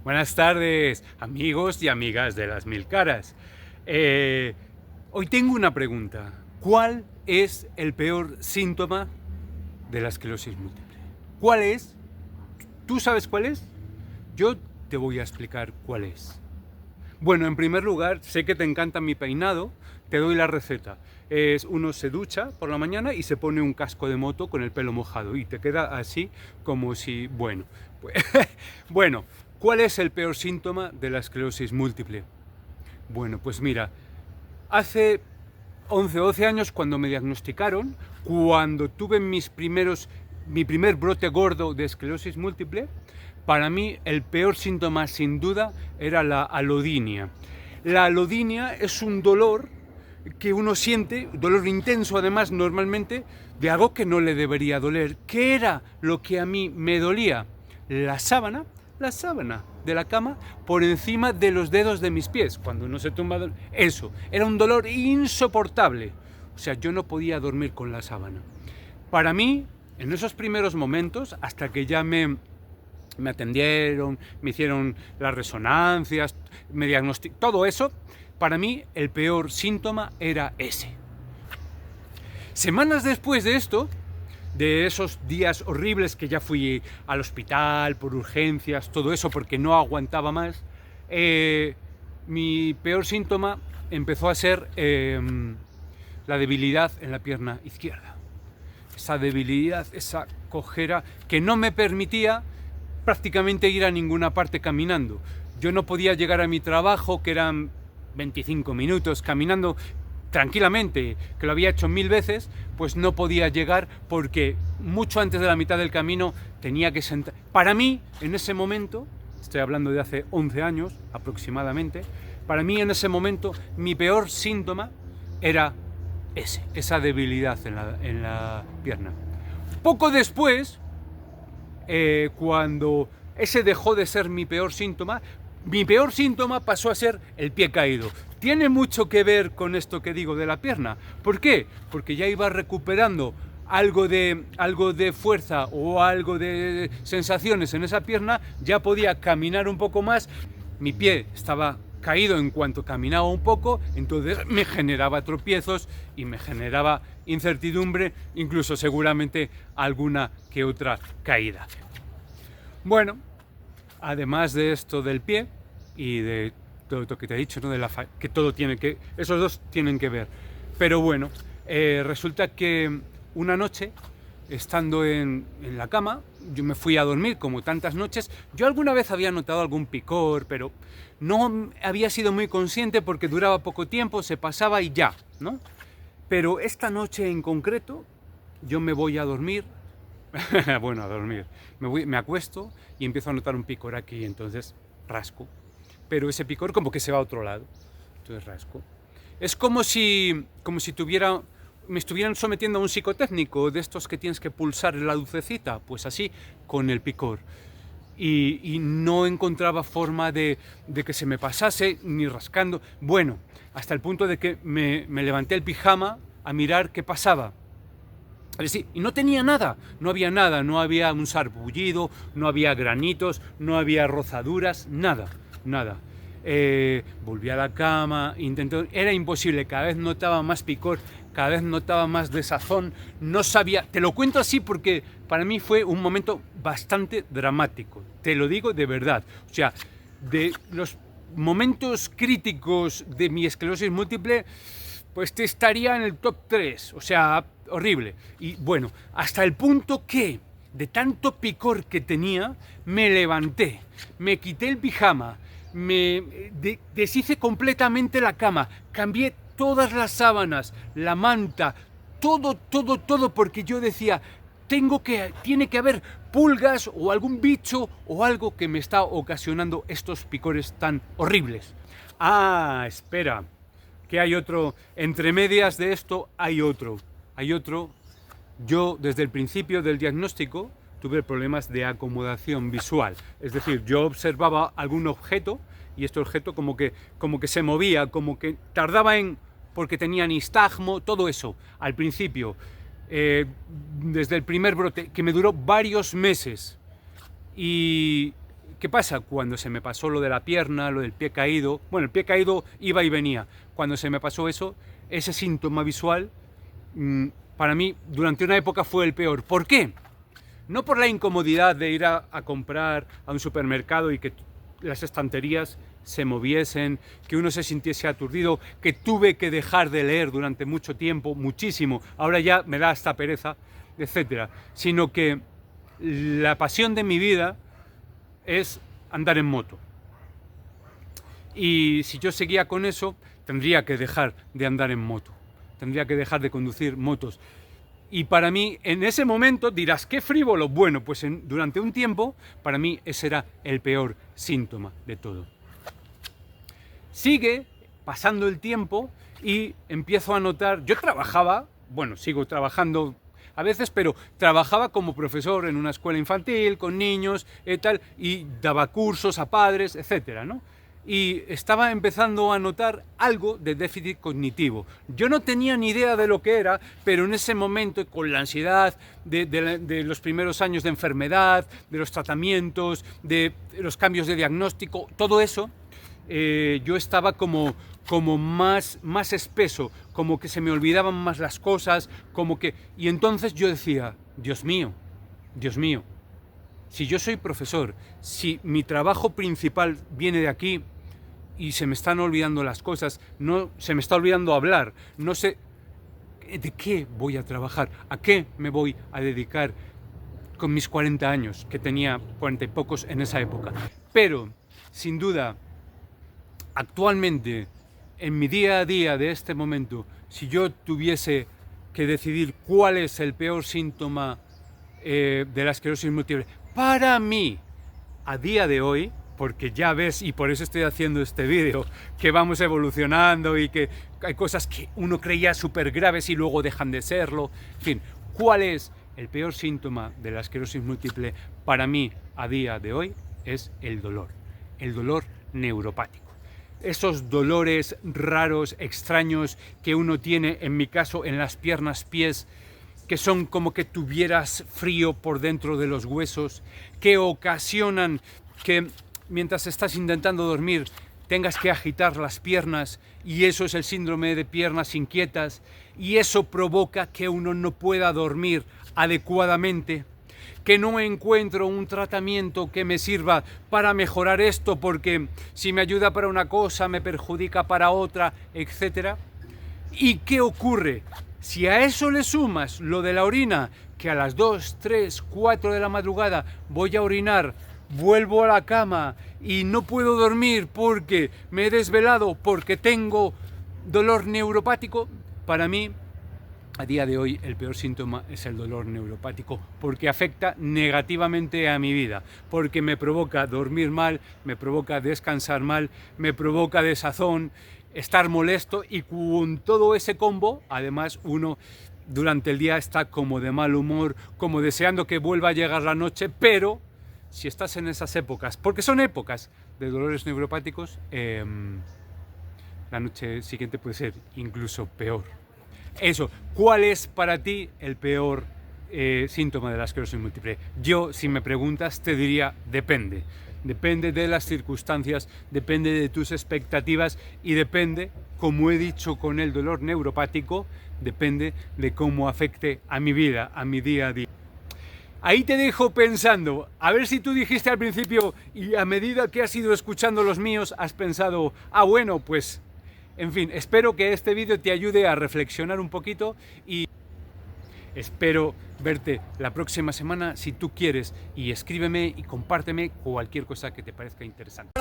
Buenas tardes, amigos y amigas de las mil caras. Hoy tengo una pregunta. ¿Cuál es el peor síntoma de la esclerosis múltiple? ¿Cuál es? ¿Tú sabes cuál es? Yo te voy a explicar cuál es. Bueno, en primer lugar, sé que te encanta mi peinado, te doy la receta. Uno se ducha por la mañana y se pone un casco de moto con el pelo mojado y te queda así como si, bueno, pues, bueno, ¿cuál es el peor síntoma de la esclerosis múltiple? Bueno, pues mira, hace 11 o 12 años cuando me diagnosticaron, cuando tuve mi primer brote gordo de esclerosis múltiple, para mí el peor síntoma sin duda era la alodinia. La alodinia es un dolor que uno siente, dolor intenso además normalmente, de algo que no le debería doler. ¿Qué era lo que a mí me dolía? La sábana de la cama por encima de los dedos de mis pies. Cuando uno se tumba, eso, era un dolor insoportable. O sea, yo no podía dormir con la sábana. Para mí, en esos primeros momentos, hasta que ya me atendieron, me hicieron las resonancias, me diagnosticaron, todo eso, para mí el peor síntoma era ese. Semanas después de esto, de esos días horribles que ya fui al hospital por urgencias, todo eso porque no aguantaba más, mi peor síntoma empezó a ser la debilidad en la pierna izquierda. Esa debilidad, esa cojera que no me permitía prácticamente ir a ninguna parte caminando. Yo no podía llegar a mi trabajo, que eran 25 minutos caminando tranquilamente, que lo había hecho 1000 veces, pues no podía llegar porque mucho antes de la mitad del camino tenía que sentar. Para mí, en ese momento, estoy hablando de hace 11 años aproximadamente, para mí en ese momento mi peor síntoma era esa debilidad en la pierna. Poco después, cuando ese dejó de ser mi peor síntoma pasó a ser el pie caído. Tiene mucho que ver con esto que digo de la pierna. ¿Por qué? Porque ya iba recuperando algo de fuerza o algo de sensaciones en esa pierna, ya podía caminar un poco más. Mi pie estaba caído en cuanto caminaba un poco, entonces me generaba tropiezos y me generaba incertidumbre, incluso seguramente alguna que otra caída. Bueno, además de esto del pie y de todo lo que te he dicho, ¿no? Que esos dos tienen que ver. Pero bueno, resulta que una noche, estando en la cama, yo me fui a dormir como tantas noches. Yo alguna vez había notado algún picor, pero no había sido muy consciente porque duraba poco tiempo, se pasaba y ya, ¿no? Pero esta noche en concreto, yo me voy a dormir. Bueno, a dormir. Me acuesto y empiezo a notar un picor aquí, entonces rasco. Pero ese picor como que se va a otro lado. Entonces rasco. Es como si me estuvieran sometiendo a un psicotécnico de estos que tienes que pulsar la lucecita, pues así, con el picor. Y no encontraba forma de que se me pasase, ni rascando. Bueno, hasta el punto de que me levanté el pijama a mirar qué pasaba. Y no tenía nada, no había un sarpullido, no había granitos, no había rozaduras, nada. Volví a la cama, era imposible, cada vez notaba más picor, cada vez notaba más desazón, no sabía, te lo cuento así porque para mí fue un momento bastante dramático, te lo digo de verdad, o sea, de los momentos críticos de mi esclerosis múltiple, pues te estaría en el top 3, o sea, horrible. Y bueno, hasta el punto que, de tanto picor que tenía, me levanté, me quité el pijama, deshice completamente la cama, cambié todas las sábanas, la manta, todo, porque yo decía, tiene que haber pulgas o algún bicho o algo que me está ocasionando estos picores tan horribles. Ah, espera, que hay otro, entre medias de esto hay otro. Yo desde el principio del diagnóstico tuve problemas de acomodación visual, es decir, yo observaba algún objeto y este objeto como que se movía, como que tardaba porque tenía nistagmo, todo eso, al principio, desde el primer brote, que me duró varios meses, y ¿Qué pasa? Cuando se me pasó lo de la pierna, lo del pie caído, bueno, el pie caído iba y venía. Cuando se me pasó eso, ese síntoma visual, para mí, durante una época fue el peor. ¿Por qué? No por la incomodidad de ir a comprar a un supermercado y que las estanterías se moviesen, que uno se sintiese aturdido, que tuve que dejar de leer durante mucho tiempo, muchísimo, ahora ya me da hasta pereza, etcétera, sino que la pasión de mi vida es andar en moto. Y si yo seguía con eso, tendría que dejar de andar en moto, tendría que dejar de conducir motos. Y para mí, en ese momento, dirás, qué frívolo. Bueno, pues durante un tiempo, para mí ese era el peor síntoma de todo. Sigue pasando el tiempo y empiezo a notar, yo trabajaba, bueno, sigo trabajando a veces, pero trabajaba como profesor en una escuela infantil, con niños y tal, y daba cursos a padres, etcétera, ¿no? Y estaba empezando a notar algo de déficit cognitivo. Yo no tenía ni idea de lo que era, pero en ese momento, con la ansiedad de los primeros años de enfermedad, de los tratamientos, de los cambios de diagnóstico, todo eso, yo estaba como más espeso, como que se me olvidaban más las cosas, y entonces yo decía, Dios mío, si yo soy profesor, si mi trabajo principal viene de aquí y se me están olvidando las cosas, no se me está olvidando hablar, no sé de qué voy a trabajar, a qué me voy a dedicar con mis 40 años, que tenía 40 y pocos en esa época. Pero, sin duda, actualmente, en mi día a día de este momento, si yo tuviese que decidir cuál es el peor síntoma de la esclerosis múltiple, para mí, a día de hoy, porque ya ves, y por eso estoy haciendo este vídeo, que vamos evolucionando y que hay cosas que uno creía súper graves y luego dejan de serlo, en fin, ¿cuál es el peor síntoma de la esclerosis múltiple para mí a día de hoy? Es el dolor neuropático. Esos dolores raros, extraños que uno tiene, en mi caso, en las piernas, pies, que son como que tuvieras frío por dentro de los huesos, que ocasionan que mientras estás intentando dormir tengas que agitar las piernas, y eso es el síndrome de piernas inquietas, y eso provoca que uno no pueda dormir adecuadamente, que no encuentro un tratamiento que me sirva para mejorar esto, porque si me ayuda para una cosa me perjudica para otra, etc. ¿Y qué ocurre? Si a eso le sumas lo de la orina, que a las 2, 3, 4 de la madrugada voy a orinar, vuelvo a la cama y no puedo dormir porque me he desvelado, porque tengo dolor neuropático, para mí, a día de hoy, el peor síntoma es el dolor neuropático, porque afecta negativamente a mi vida, porque me provoca dormir mal, me provoca descansar mal, me provoca desazón, estar molesto, y con todo ese combo, además, uno durante el día está como de mal humor, como deseando que vuelva a llegar la noche, pero si estás en esas épocas, porque son épocas de dolores neuropáticos, la noche siguiente puede ser incluso peor. Eso, ¿cuál es para ti el peor síntoma de la esclerosis múltiple? Yo, si me preguntas, te diría depende. Depende de las circunstancias, depende de tus expectativas y depende, como he dicho con el dolor neuropático, depende de cómo afecte a mi vida, a mi día a día. Ahí te dejo pensando, a ver si tú dijiste al principio y a medida que has ido escuchando los míos has pensado, ah bueno, pues, en fin, espero que este vídeo te ayude a reflexionar un poquito y espero verte la próxima semana si tú quieres, y escríbeme y compárteme cualquier cosa que te parezca interesante.